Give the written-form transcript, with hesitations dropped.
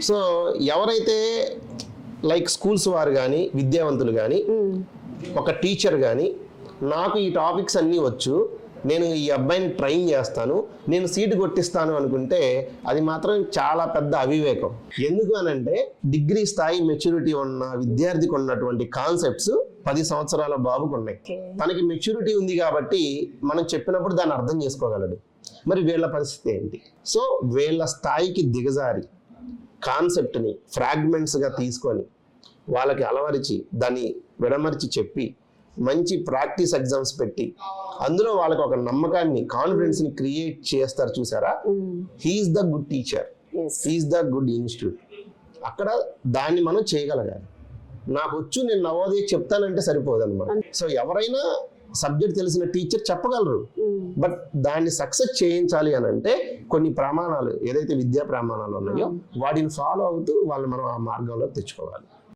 So ఎవరైతే like schools వారు కానీ విద్యావంతులు కానీ ఒక టీచర్ కానీ నాకు ఈ టాపిక్స్ అన్నీ వచ్చు, నేను ఈ అబ్బాయిని ట్రైన్ చేస్తాను, నేను సీటు కొట్టిస్తాను అనుకుంటే అది మాత్రం చాలా పెద్ద అవివేకం. ఎందుకు అనంటే డిగ్రీ స్థాయి మెచ్యూరిటీ ఉన్న విద్యార్థికి ఉన్నటువంటి కాన్సెప్ట్స్ 10 సంవత్సరాల బాబుకు ఉన్నాయి. తనకి మెచ్యూరిటీ ఉంది కాబట్టి మనం చెప్పినప్పుడు దాన్ని అర్థం చేసుకోగలడు. మరి వీళ్ళ పరిస్థితి ఏంటి? సో వీళ్ళ స్థాయికి దిగజారి కాన్సెప్ట్ని ఫ్రాగ్మెంట్స్గా తీసుకొని వాళ్ళకి అలవరిచి దాన్ని విడమరిచి చెప్పి మంచి ప్రాక్టీస్ ఎగ్జామ్స్ పెట్టి అందులో వాళ్ళకి ఒక నమ్మకాన్ని కాన్ఫిడెన్స్ని క్రియేట్ చేస్తారు చూసారా, he's the good teacher, he's the good institute. అక్కడ దాన్ని మనం చేయగలగాలి. నాకు వచ్చు నేను నవోదయ చెప్తానంటే సరిపోదు అనమాట. సో ఎవరైనా సబ్జెక్ట్ తెలిసిన టీచర్ చెప్పగలరు, బట్ దాన్ని సక్సెస్ చేయించాలి అని అంటే కొన్ని ప్రమాణాలు ఏదైతే విద్యా ప్రమాణాలు ఉన్నాయో వాటిని ఫాలో అవుతూ వాళ్ళు మనం ఆ మార్గంలో తెచ్చుకోవాలి.